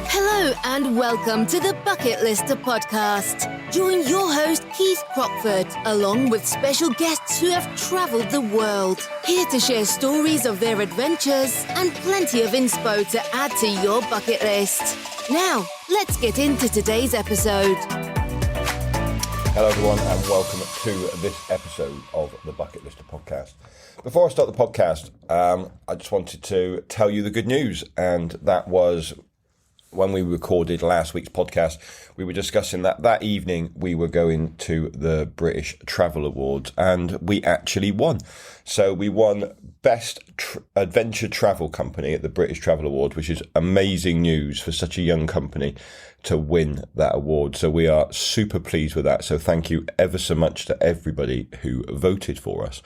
Hello and welcome to the Bucket Lister podcast. Join your host Keith Crockford along with special guests who have travelled the world, here to share stories of their adventures and plenty of inspo to add to your bucket list. Now, let's get into today's episode. Hello everyone and welcome to this episode of the Bucket Lister podcast. Before I start the podcast, I just wanted to tell you the good news, and that was when we recorded last week's podcast, we were discussing that evening we were going to the British Travel Awards, and we actually won. So we won Best Adventure Travel Company at the British Travel Awards, which is amazing news for such a young company to win that award. So we are super pleased with that. So thank you ever so much to everybody who voted for us.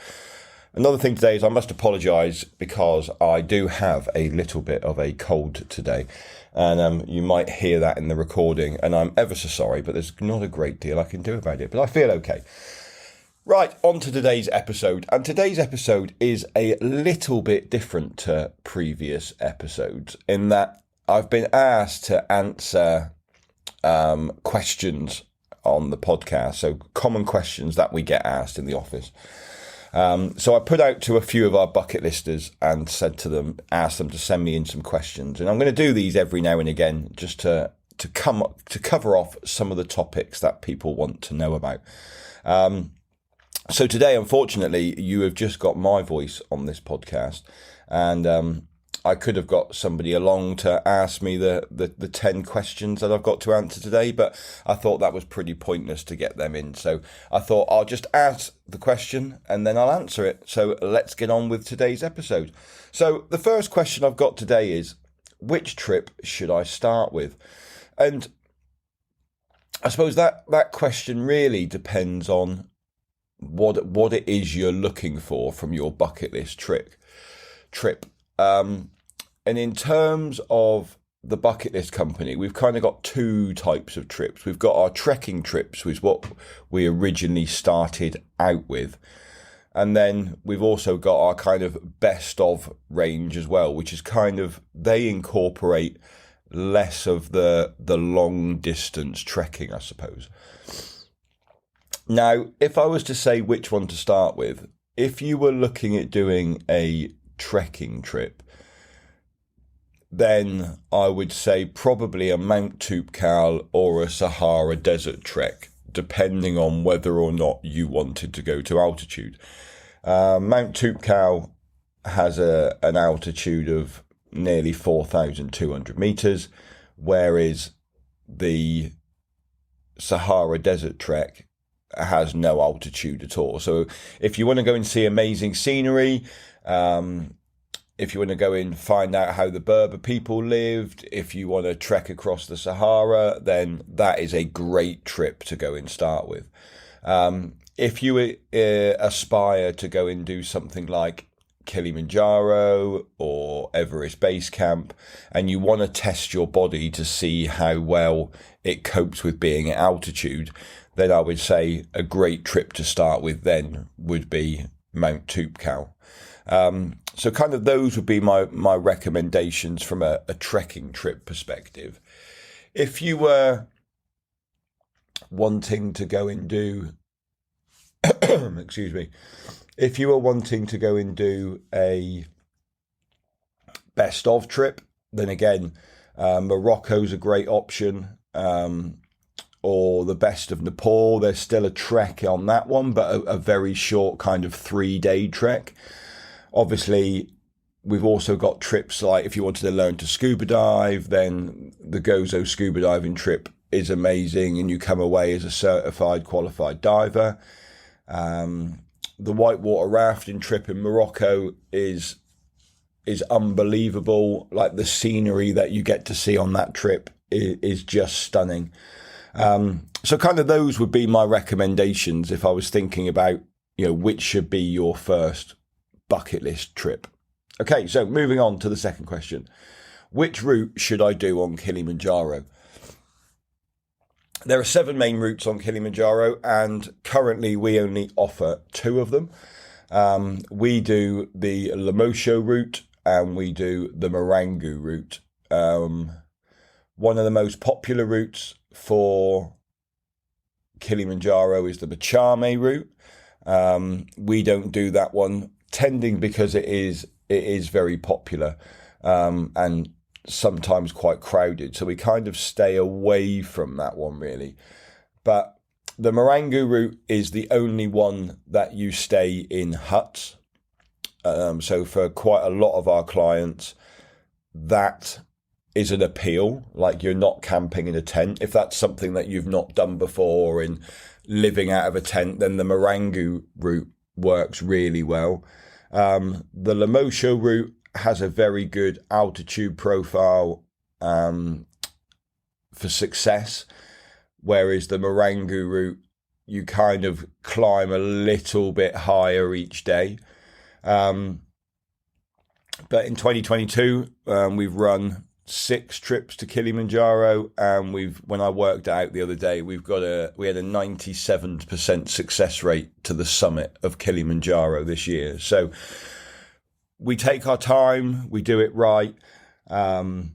Another thing today is I must apologise because I do have a little bit of a cold today, and you might hear that in the recording, and I'm ever so sorry, but there's not a great deal I can do about it, but I feel okay. Right, on to today's episode, and today's episode is a little bit different to previous episodes in that I've been asked to answer questions on the podcast, so common questions that we get asked in the office. So I put out to a few of our bucket listers and said to them, asked them to send me in some questions. And I'm going to do these every now and again just to cover off some of the topics that people want to know about. So today, unfortunately, you have just got my voice on this podcast, and I could have got somebody along to ask me the 10 questions that I've got to answer today, but I thought that was pretty pointless to get them in. So I thought I'll just ask the question and then I'll answer it. So let's get on with today's episode. So the first question I've got today is, which trip should I start with? And I suppose that question really depends on what it is you're looking for from your bucket list trip. And in terms of the bucket list company, we've kind of got two types of trips. We've got our trekking trips, which is what we originally started out with. And then we've also got our kind of best of range as well, which is kind of, they incorporate less of the long distance trekking, I suppose. Now, if I was to say which one to start with, if you were looking at doing a trekking trip, then I would say probably a Mount Toubkal or a Sahara Desert trek, depending on whether or not you wanted to go to altitude. Mount Toubkal has an altitude of nearly 4,200 meters, whereas the Sahara Desert trek has no altitude at all. So if you want to go and see amazing scenery, if you want to go and find out how the Berber people lived, if you want to trek across the Sahara, then that is a great trip to go and start with. If you aspire to go and do something like Kilimanjaro or Everest Base Camp, and you want to test your body to see how well it copes with being at altitude, then I would say a great trip to start with then would be Mount Toubkal. So kind of those would be my recommendations from a trekking trip perspective. If you were wanting to go and do, if you were wanting to go and do a best of trip, then again, Morocco's a great option, or the best of Nepal. There's still a trek on that one, but a very short kind of 3-day trek. Obviously, we've also got trips like if you wanted to learn to scuba dive, then the Gozo scuba diving trip is amazing and you come away as a certified qualified diver. The whitewater rafting trip in Morocco is unbelievable. Like the scenery that you get to see on that trip is just stunning. So kind of those would be my recommendations if I was thinking about, which should be your first bucket list trip. Okay, so moving on to the second question. Which route should I do on Kilimanjaro? There are 7 main routes on Kilimanjaro, and currently we only offer 2 of them. We do the Lemosho route and we do the Marangu route. One of the most popular routes for Kilimanjaro is the Bachame route. We don't do that one, tending because it is very popular and sometimes quite crowded. So we kind of stay away from that one, really. But the Marangu route is the only one that you stay in huts. So for quite a lot of our clients, that is an appeal. Like, you're not camping in a tent. If that's something that you've not done before in living out of a tent, then the Marangu route works really well. The Lemosho route has a very good altitude profile for success, whereas the Marangu route, you kind of climb a little bit higher each day. But in 2022, we've run 6 trips to Kilimanjaro, and when I worked it out the other day, we had a 97% success rate to the summit of Kilimanjaro this year. So we take our time, we do it right. So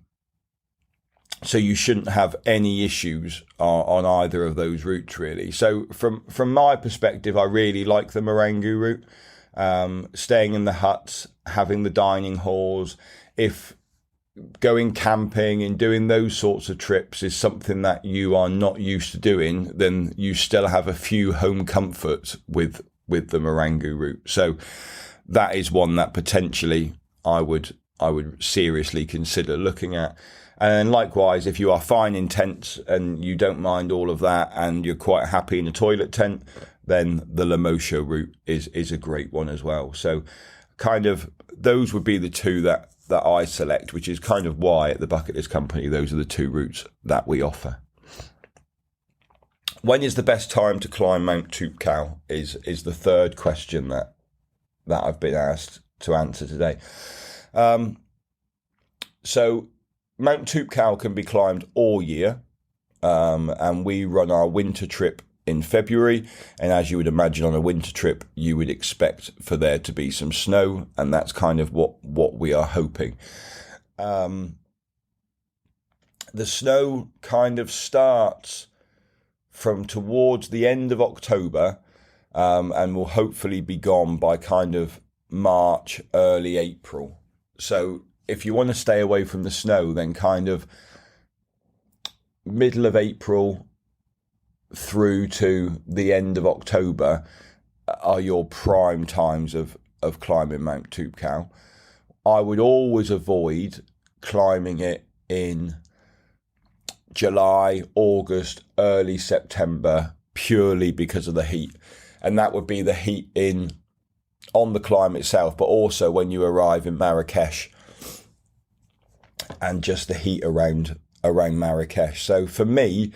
you shouldn't have any issues on either of those routes, really. So from my perspective, I really like the Marangu route. Staying in the huts, having the dining halls. If going camping and doing those sorts of trips is something that you are not used to doing, then you still have a few home comforts with the Marangu route. So that is one that potentially I would seriously consider looking at. And likewise, if you are fine in tents and you don't mind all of that and you're quite happy in a toilet tent, then the Lemosho route is a great one as well. So kind of those would be the two that I select, which is kind of why at the Bucket List Company, those are the 2 routes that we offer. When is the best time to climb Mount Toubkal is the third question that I've been asked to answer today. So Mount Toubkal can be climbed all year, and we run our winter trip in February, and as you would imagine on a winter trip, you would expect for there to be some snow, and that's kind of what we are hoping. The snow kind of starts from towards the end of October, and will hopefully be gone by kind of March, early April. So if you want to stay away from the snow, then kind of middle of April through to the end of October are your prime times of climbing Mount Toubkal. I would always avoid climbing it in July, August, early September, purely because of the heat. And that would be the heat on the climb itself, but also when you arrive in Marrakesh and just the heat around Marrakesh. So for me,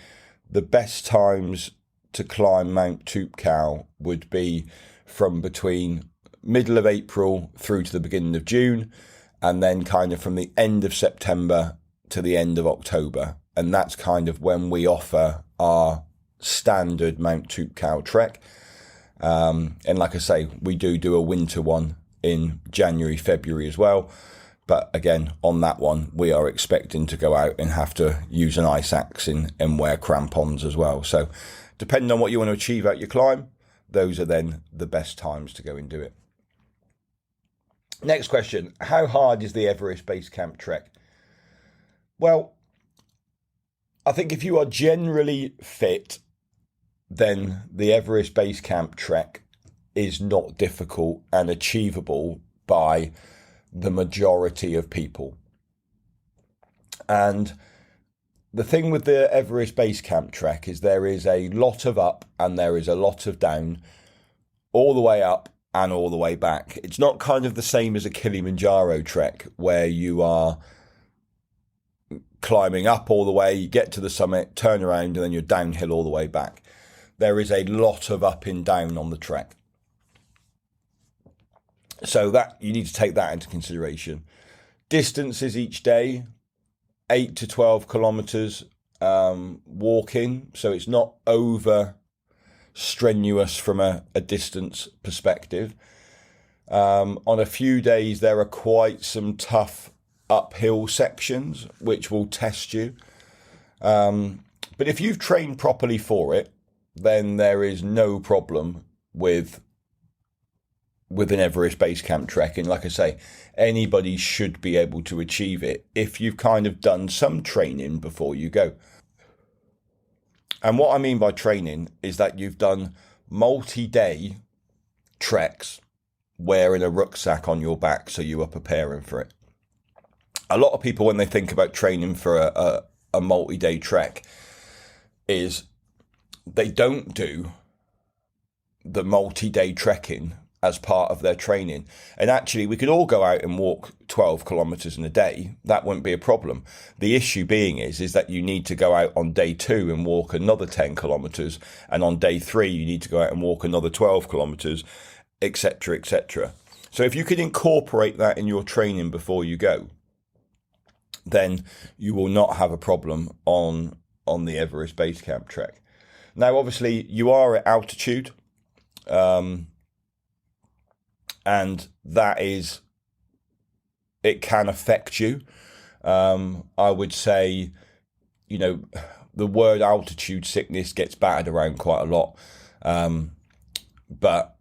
the best times to climb Mount Toubkal would be from between middle of April through to the beginning of June, and then kind of from the end of September to the end of October. And that's kind of when we offer our standard Mount Toubkal trek. And like I say, we do a winter one in January, February as well. But again, on that one, we are expecting to go out and have to use an ice axe and wear crampons as well. So depending on what you want to achieve out your climb, those are then the best times to go and do it. Next question. How hard is the Everest Base Camp trek? Well, I think if you are generally fit, then the Everest Base Camp trek is not difficult and achievable by the majority of people. And the thing with the Everest Base Camp trek is there is a lot of up and there is a lot of down, all the way up and all the way back. It's not kind of the same as a Kilimanjaro trek where you are climbing up all the way, you get to the summit, turn around, and then you're downhill all the way back. There is a lot of up and down on the trek. So that you need to take that into consideration. Distances each day, 8 to 12 kilometres walking. So it's not over strenuous from a distance perspective. On a few days, there are quite some tough uphill sections which will test you. But if you've trained properly for it, then there is no problem with an Everest base camp trek. And like I say, anybody should be able to achieve it if you've kind of done some training before you go. And what I mean by training is that you've done multi-day treks wearing a rucksack on your back, so you are preparing for it. A lot of people, when they think about training for a multi-day trek, is they don't do the multi-day trekking as part of their training. And actually, we could all go out and walk 12 kilometres in a day. That wouldn't be a problem. The issue being is that you need to go out on day 2 and walk another 10 kilometres. And on day 3, you need to go out and walk another 12 kilometres, etc., etc. So if you can incorporate that in your training before you go, then you will not have a problem on the Everest Base Camp trek. Now, obviously, you are at altitude. And that is, it can affect you. I would say, the word altitude sickness gets battered around quite a lot. But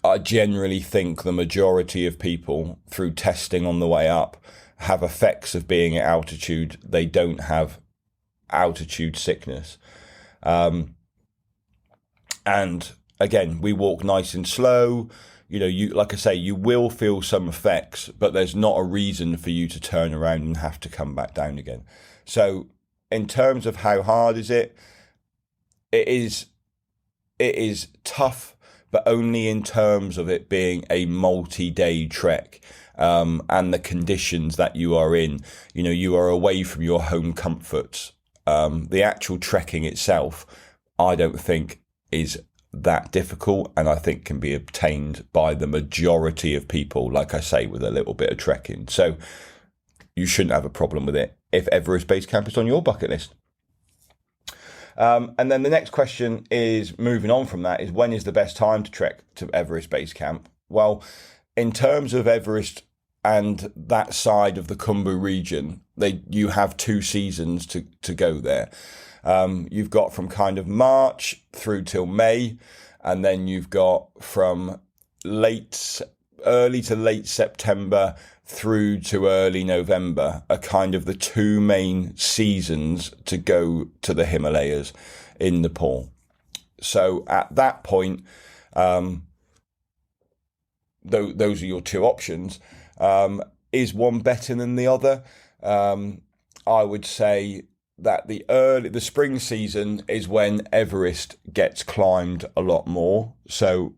I generally think the majority of people, through testing on the way up, have effects of being at altitude. They don't have altitude sickness. And again, we walk nice and slow. Like I say, you will feel some effects, but there's not a reason for you to turn around and have to come back down again. So in terms of how hard is it, it is tough, but only in terms of it being a multi-day trek, and the conditions that you are in. You are away from your home comforts. The actual trekking itself, I don't think is that difficult, and I think can be obtained by the majority of people, like I say, with a little bit of trekking. So you shouldn't have a problem with it if Everest Base Camp is on your bucket list. And then the next question is, moving on from that, is when is the best time to trek to Everest Base Camp? Well, in terms of Everest and that side of the Khumbu region, you have 2 seasons to go there. You've got from kind of March through till May, and then you've got from early to late September through to early November are kind of the 2 main seasons to go to the Himalayas in Nepal. So at that point, those are your 2 options. Is one better than the other? I would say that the spring season is when Everest gets climbed a lot more. So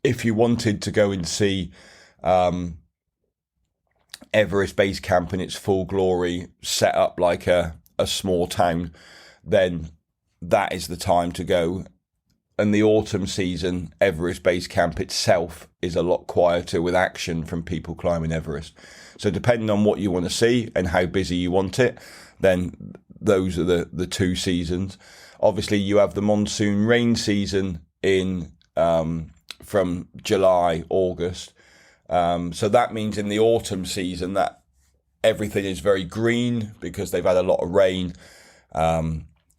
if you wanted to go and see Everest Base Camp in its full glory, set up like a small town, then that is the time to go. And the autumn season, Everest Base Camp itself is a lot quieter, with action from people climbing Everest. So depending on what you want to see and how busy you want it, then those are the 2 seasons. Obviously, you have the monsoon rain season in from July, August. So that means in the autumn season that everything is very green because they've had a lot of rain.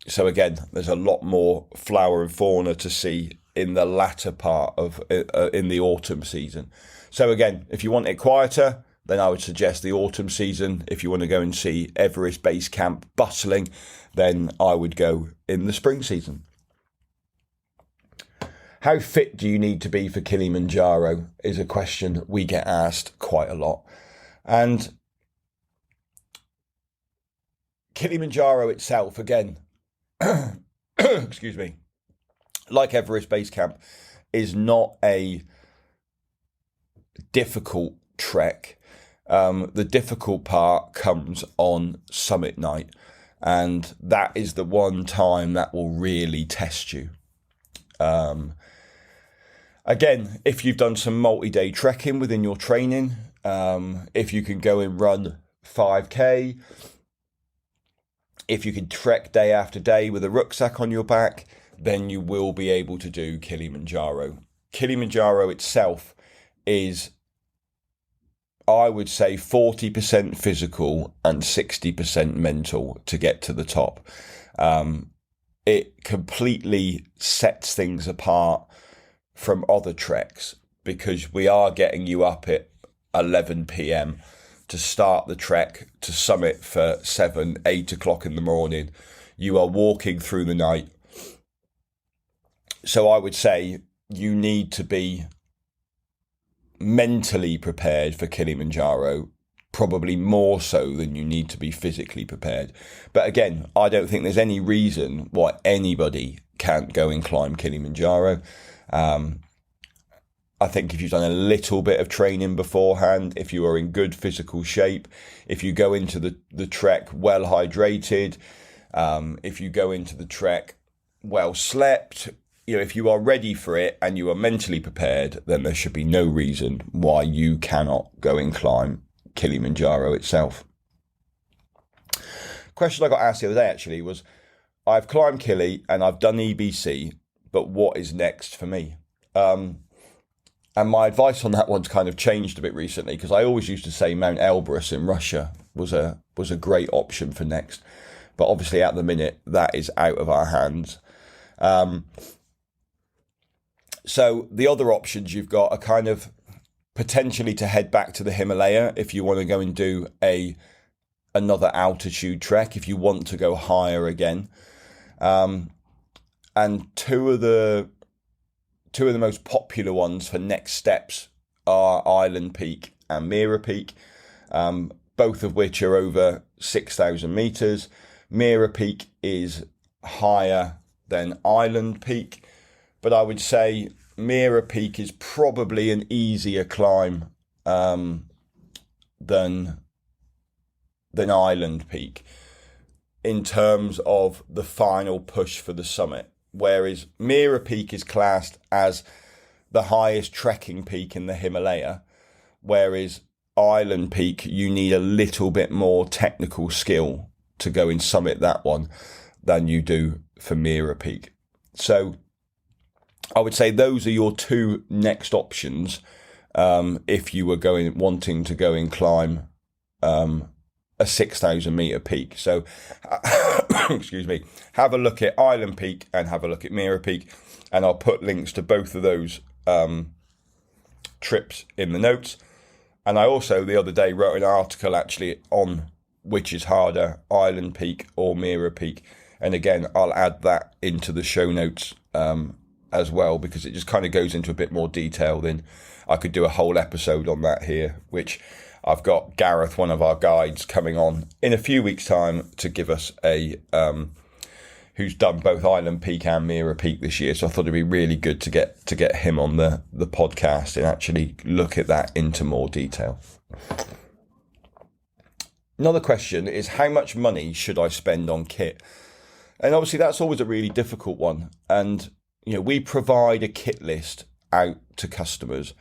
So again, there's a lot more flower and fauna to see in the latter part of in the autumn season. So again, if you want it quieter, then I would suggest the autumn season. If you want to go and see Everest Base Camp bustling, then I would go in the spring season. How fit do you need to be for Kilimanjaro is a question we get asked quite a lot. And Kilimanjaro itself, again, excuse me, like Everest Base Camp, is not a difficult trek. The difficult part comes on summit night, and that is the one time that will really test you. Again, if you've done some multi-day trekking within your training, if you can go and run 5K, if you can trek day after day with a rucksack on your back, then you will be able to do Kilimanjaro. Kilimanjaro itself is I would say 40% physical and 60% mental to get to the top. It completely sets things apart from other treks because we are getting you up at 11 p.m. to start the trek to summit for 7, 8 o'clock in the morning. You are walking through the night. So I would say you need to be mentally prepared for Kilimanjaro, probably more so than you need to be physically prepared. But again, I don't think there's any reason why anybody can't go and climb Kilimanjaro. I think if you've done a little bit of training beforehand, if you are in good physical shape, if you go into the trek well hydrated, if you go into the trek well slept, if you are ready for it and you are mentally prepared, then there should be no reason why you cannot go and climb Kilimanjaro itself. Question I got asked the other day actually was, I've climbed Kili and I've done EBC, but what is next for me? And my advice on that one's kind of changed a bit recently, because I always used to say Mount Elbrus in Russia was a great option for next. But obviously at the minute, that is out of our hands. So the other options you've got are kind of potentially to head back to the Himalaya if you want to go and do another altitude trek, if you want to go higher again. And two of the most popular ones for next steps are Island Peak and Mira Peak, both of which are over 6,000 meters. Mira Peak is higher than Island Peak, but I would say Mira Peak is probably an easier climb than Island Peak in terms of the final push for the summit. Whereas Mira Peak is classed as the highest trekking peak in the Himalaya, whereas Island Peak, you need a little bit more technical skill to go and summit that one than you do for Mira Peak. So I would say those are your two next options if you were wanting to go and climb a 6,000 meter peak. So excuse me, have a look at Island Peak and have a look at Mira Peak, and I'll put links to both of those trips in the notes. And I also the other day wrote an article actually on which is harder, Island Peak or Mira Peak, and again I'll add that into the show notes as well, because it just kind of goes into a bit more detail. Than I could do a whole episode on that here, which I've got Gareth, one of our guides, coming on in a few weeks' time to give us who's done both Island Peak and Mira Peak this year. So I thought it'd be really good to get him on the podcast and actually look at that into more detail. Another question is, how much money should I spend on kit? And obviously that's always a really difficult one. And we provide a kit list out to customers.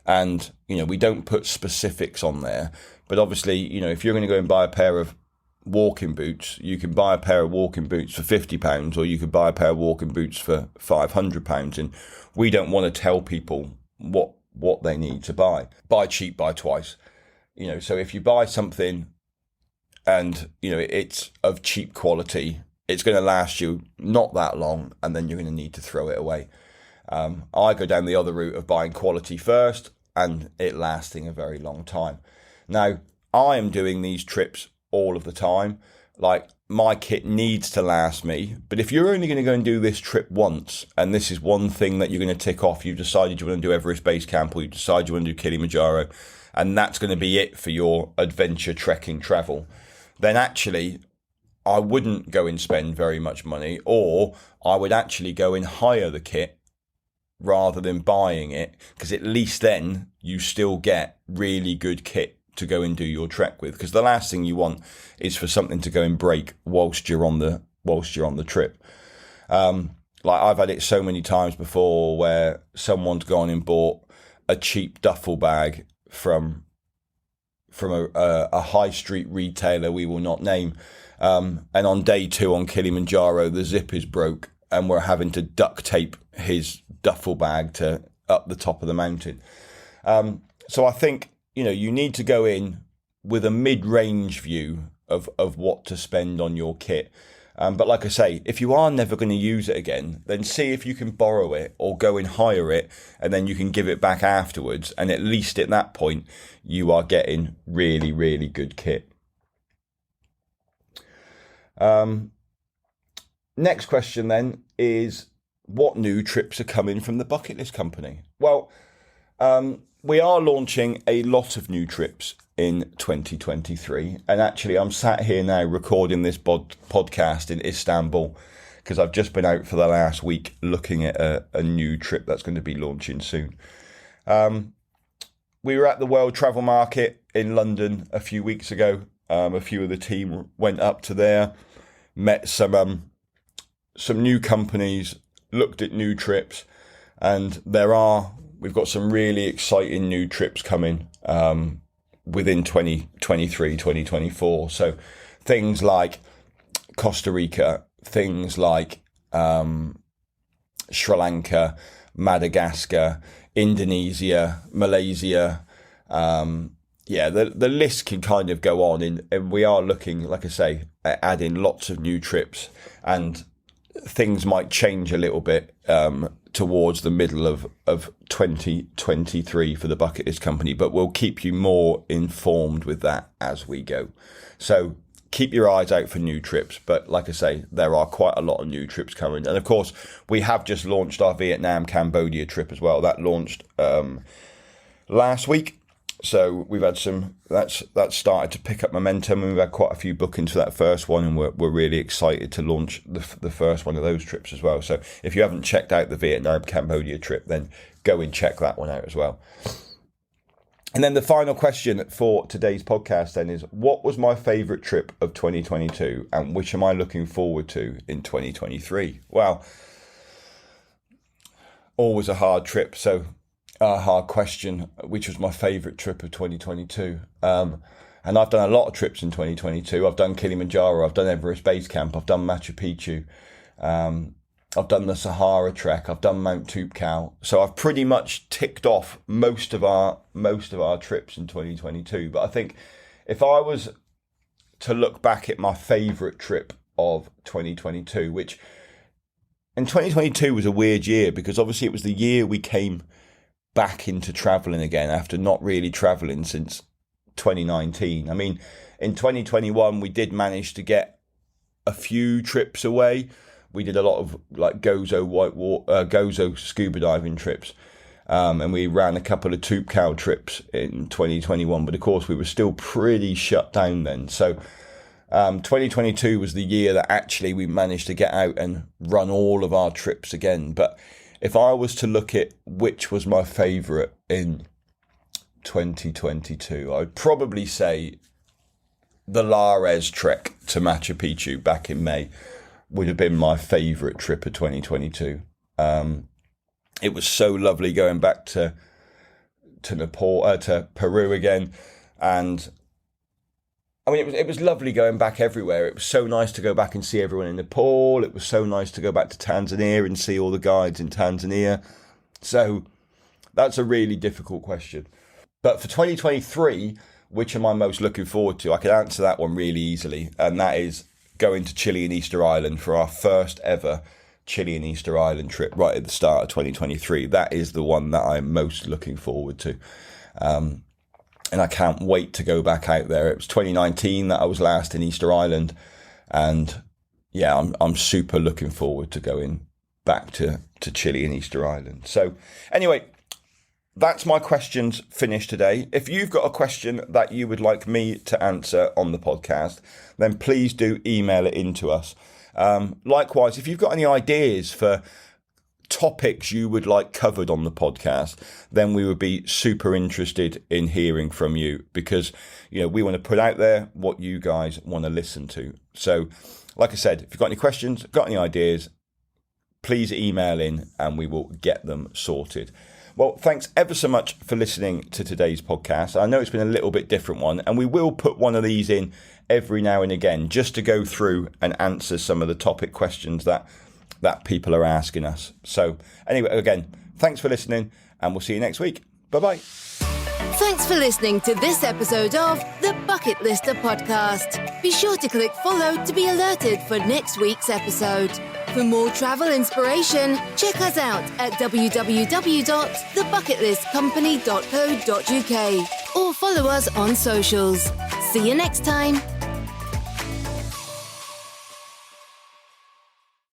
And, we don't put specifics on there. But obviously, if you're going to go and buy a pair of walking boots, you can buy a pair of walking boots for £50, or you could buy a pair of walking boots for £500. And we don't want to tell people what they need to buy. Buy cheap, buy twice. So if you buy something and, it's of cheap quality, it's going to last you not that long, and then you're going to need to throw it away. I go down the other route of buying quality first and it lasting a very long time. Now, I am doing these trips all of the time. Like, my kit needs to last me. But if you're only going to go and do this trip once, and this is one thing that you're going to tick off, you've decided you want to do Everest Base Camp, or you decide you want to do Kilimanjaro, and that's going to be it for your adventure trekking travel, then actually I wouldn't go and spend very much money, or I would actually go and hire the kit rather than buying it, because at least then you still get really good kit to go and do your trek with. Because the last thing you want is for something to go and break whilst you're on the trip. Like, I've had it so many times before where someone's gone and bought a cheap duffel bag from a high street retailer we will not name, and on day 2 on Kilimanjaro the zip is broke and we're having to duct tape his duffel bag to up the top of the mountain. So I think you need to go in with a mid-range view of what to spend on your kit. But like I say, if you are never going to use it again, then see if you can borrow it or go and hire it, and then you can give it back afterwards. And at least at that point, you are getting really, really good kit. Next question then is, what new trips are coming from the Bucket List Company? Well, we are launching a lot of new trips in 2023. And actually, I'm sat here now recording this podcast in Istanbul because I've just been out for the last week looking at a new trip that's going to be launching soon. We were at the World Travel Market in London a few weeks ago. A few of the team went up to there, met some new companies, looked at new trips, and we've got some really exciting new trips coming within 2023, 2024. So things like Costa Rica, things like Sri Lanka, Madagascar, Indonesia, Malaysia. The list can kind of go on, and we are looking, like I say, at adding lots of new trips, and things might change a little bit towards the middle of 2023 for the Bucket List Company, but we'll keep you more informed with that as we go. So keep your eyes out for new trips. But like I say, there are quite a lot of new trips coming. And of course, we have just launched our Vietnam, Cambodia trip as well. That launched last week. So we've had that's started to pick up momentum, and we've had quite a few bookings for that first one, and we're really excited to launch the first one of those trips as well. So if you haven't checked out the Vietnam, Cambodia trip, then go and check that one out as well. And then the final question for today's podcast then is, what was my favourite trip of 2022, and which am I looking forward to in 2023? Well, always a hard trip, so a hard question, which was my favourite trip of 2022. And I've done a lot of trips in 2022. I've done Kilimanjaro, I've done Everest Base Camp, I've done Machu Picchu, I've done the Sahara Trek, I've done Mount Toubkal. So I've pretty much ticked off most of our trips in 2022. But I think if I was to look back at my favourite trip of 2022, which in 2022 was a weird year, because obviously it was the year we came back into travelling again after not really travelling since 2019. I mean, in 2021 we did manage to get a few trips away. We did a lot of like Gozo scuba diving trips, and we ran a couple of Toubkal trips in 2021. But of course, we were still pretty shut down then. So 2022 was the year that actually we managed to get out and run all of our trips again. But if I was to look at which was my favourite in 2022, I'd probably say the Lares trek to Machu Picchu back in May would have been my favourite trip of 2022. It was so lovely going back to Nepal, to Peru again, and I mean, it was lovely going back everywhere. It was so nice to go back and see everyone in Nepal. It was so nice to go back to Tanzania and see all the guides in Tanzania. So that's a really difficult question. But for 2023, which am I most looking forward to? I can answer that one really easily, and that is going to Chile and Easter Island for our first ever Chile and Easter Island trip right at the start of 2023. That is the one that I'm most looking forward to. And I can't wait to go back out there. It was 2019 that I was last in Easter Island. And yeah, I'm super looking forward to going back to Chile and Easter Island. So anyway, that's my questions finished today. If you've got a question that you would like me to answer on the podcast, then please do email it in to us. Likewise, if you've got any ideas for topics you would like covered on the podcast, then we would be super interested in hearing from you, because we want to put out there what you guys want to listen to. So like I said, if you've got any questions, got any ideas, please email in and we will get them sorted. Well, thanks ever so much for listening to today's podcast. I know it's been a little bit different one, and we will put one of these in every now and again just to go through and answer some of the topic questions that people are asking us. So anyway, again, thanks for listening, and we'll see you next week. Bye-bye. Thanks for listening to this episode of the Bucket Lister podcast. Be sure to click follow to be alerted for next week's episode. For more travel inspiration, check us out at www.thebucketlistcompany.co.uk or follow us on socials. See you next time.